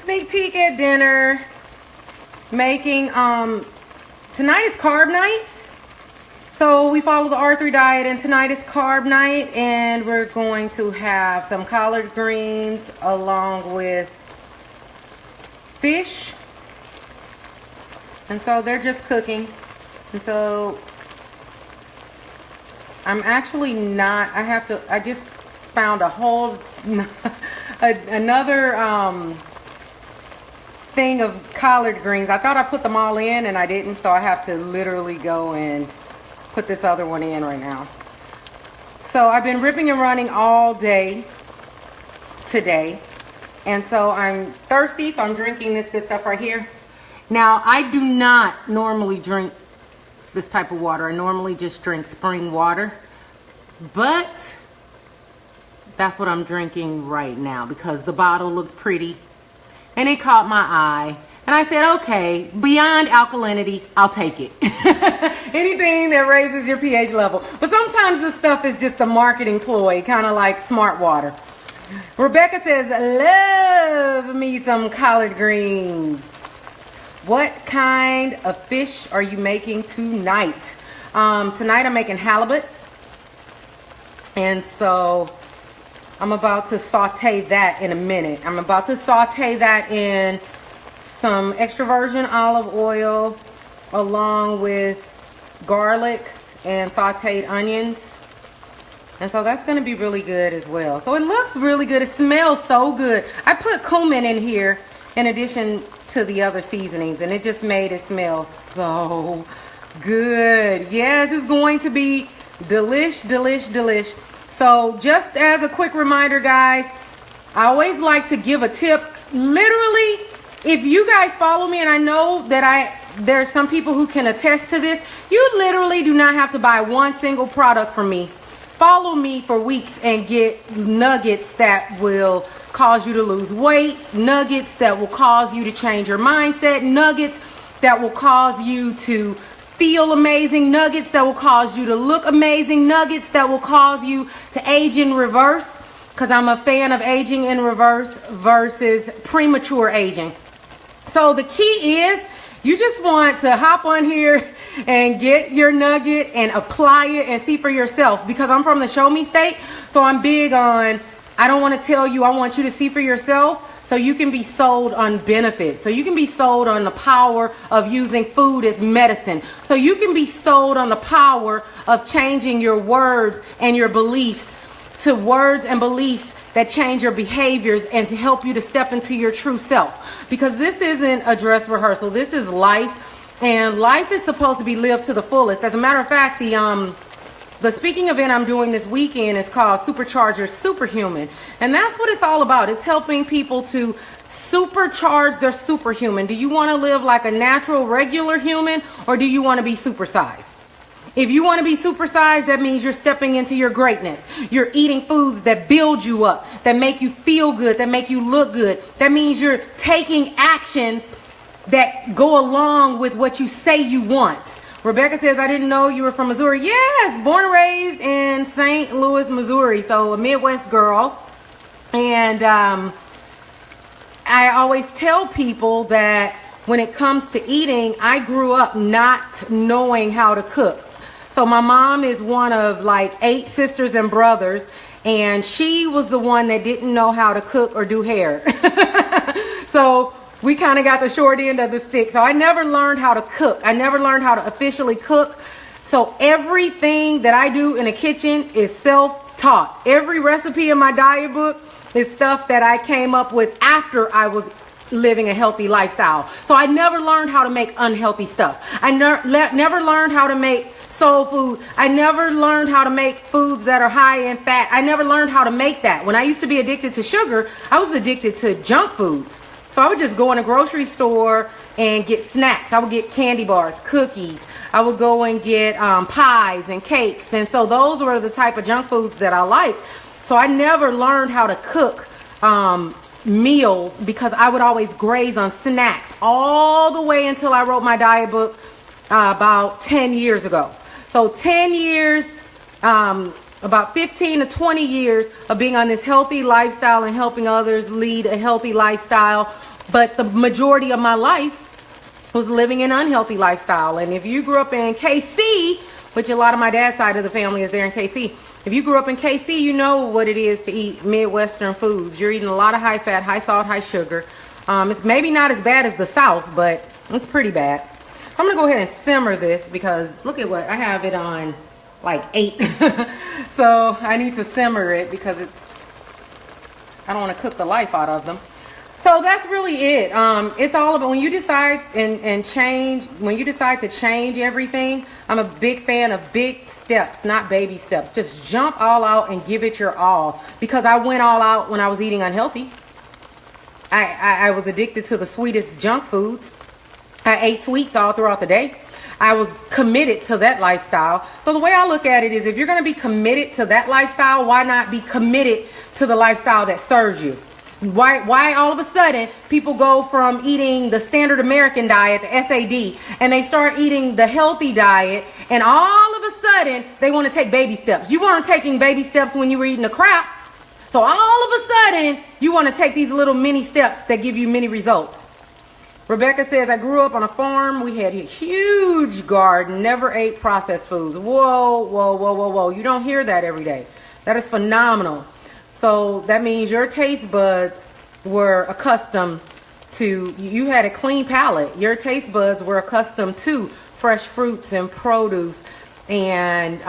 sneak peek at dinner. Making, tonight is carb night. So we follow the R3 diet, and tonight is carb night, and we're going to have some collard greens along with fish. And so they're just cooking. And so I'm actually not, I just found a whole, another thing of collard greens. I thought I put them all in and I didn't, so I have to literally go and put this other one in right now. So I've been ripping and running all day today, and so I'm thirsty, so I'm drinking this good stuff right here. Now, I do not normally drink this type of water. I normally just drink spring water, but that's what I'm drinking right now because the bottle looked pretty and it caught my eye. And I said, okay, beyond alkalinity, I'll take it. Anything that raises your pH level. But sometimes this stuff is just a marketing ploy, kind of like Smart Water. Rebecca says, love me some collard greens. What kind of fish are you making tonight? Tonight I'm making halibut. And so I'm about to saute that in a minute. I'm about to saute that in some extra virgin olive oil along with garlic and sauteed onions. And so that's going to be really good as well. So it looks really good. It smells so good. I put cumin in here in addition to the other seasonings, and it just made it smell so good. Yes, it's going to be delish. So just as a quick reminder, guys, I always like to give a tip. Literally, if you guys follow me, and I know that there's some people who can attest to this, you literally do not have to buy one single product from me. Follow me for weeks and get nuggets that will cause you to lose weight, nuggets that will cause you to change your mindset, nuggets that will cause you to feel amazing, nuggets that will cause you to look amazing, nuggets that will cause you to age in reverse, because I'm a fan of aging in reverse versus premature aging. So the key is you just want to hop on here and get your nugget and apply it and see for yourself, because I'm from the show me state. So I'm big on, I don't want to tell you, I want you to see for yourself so you can be sold on benefits. So you can be sold on the power of using food as medicine. So you can be sold on the power of changing your words and your beliefs to words and beliefs that change your behaviors and to help you to step into your true self. Because this isn't a dress rehearsal. This is life. And life is supposed to be lived to the fullest. As a matter of fact, the speaking event I'm doing this weekend is called Supercharger Superhuman. And that's what it's all about. It's helping people to supercharge their superhuman. Do you want to live like a natural, regular human, or do you want to be supersized? If you want to be supersized, that means you're stepping into your greatness. You're eating foods that build you up, that make you feel good, that make you look good. That means you're taking actions that go along with what you say you want. Rebecca says, I didn't know you were from Missouri. Yes, born and raised in St. Louis, Missouri. So a Midwest girl. And I always tell people that when it comes to eating, I grew up not knowing how to cook. So my mom is one of like 8 sisters and brothers, and she was the one that didn't know how to cook or do hair. So we kind of got the short end of the stick. So I never learned how to cook. I never learned how to officially cook. So everything that I do in the kitchen is self-taught. Every recipe in my diet book is stuff that I came up with after I was living a healthy lifestyle. So I never learned how to make unhealthy stuff. I never learned how to make soul food. I never learned how to make foods that are high in fat. I never learned how to make that. When I used to be addicted to sugar, I was addicted to junk foods. So I would just go in a grocery store and get snacks. I would get candy bars, cookies. I would go and get pies and cakes. And so those were the type of junk foods that I liked. So I never learned how to cook meals because I would always graze on snacks all the way until I wrote my diet book about 10 years ago. So 10 years, about 15 to 20 years of being on this healthy lifestyle and helping others lead a healthy lifestyle But the majority of my life was living an unhealthy lifestyle. And if you grew up in KC, which a lot of my dad's side of the family is there in KC, if you grew up in KC, you know what it is to eat Midwestern foods. You're eating a lot of high fat, high salt, high sugar. It's maybe not as bad as the South, but it's pretty bad. So I'm gonna go ahead and simmer this because look at what I have it on, like 8. So I need to simmer it because I don't want to cook the life out of them. So that's really it. It's all about when you decide and change, when you decide to change everything. I'm a big fan of big steps, not baby steps. Just jump all out and give it your all, because I went all out when I was eating unhealthy. I was addicted to the sweetest junk foods. I ate sweets all throughout the day. I was committed to that lifestyle. So the way I look at it is, if you're going to be committed to that lifestyle, why not be committed to the lifestyle that serves you? Why all of a sudden people go from eating the standard American diet, the SAD, and they start eating the healthy diet, and all of a sudden they want to take baby steps? You weren't taking baby steps when you were eating the crap. So all of a sudden you want to take these little mini steps that give you many results. Rebecca says, I grew up on a farm. We had a huge garden, never ate processed foods. Whoa, whoa, whoa, whoa, whoa. You don't hear that every day. That is phenomenal. So that means your taste buds were accustomed to, you had a clean palate. Your taste buds were accustomed to fresh fruits and produce and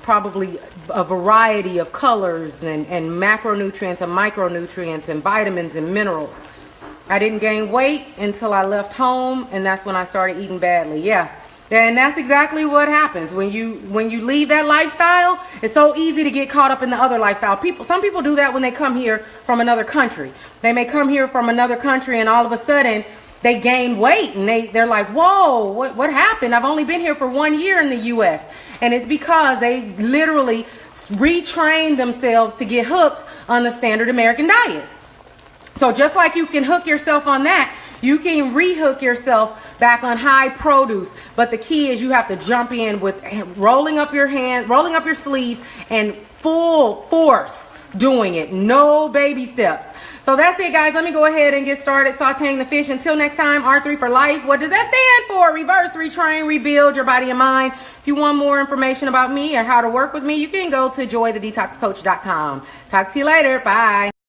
probably a variety of colors and macronutrients and micronutrients and vitamins and minerals. I didn't gain weight until I left home, and that's when I started eating badly. Yeah. And that's exactly what happens when you leave that lifestyle. It's so easy to get caught up in the other lifestyle. Some people do that when they come here from another country. They may come here from another country and all of a sudden they gain weight, and they're like, whoa, what happened? I've only been here for 1 year in the US. And it's because they literally retrained themselves to get hooked on the standard American diet. So just like you can hook yourself on that, you can rehook yourself back on high produce. But the key is you have to jump in with rolling up your hands, rolling up your sleeves, and full force doing it. No baby steps. So that's it, guys. Let me go ahead and get started sauteing the fish. Until next time, R3 for life. What does that stand for? Reverse, retrain, rebuild your body and mind. If you want more information about me or how to work with me, you can go to joythedetoxcoach.com. Talk to you later. Bye.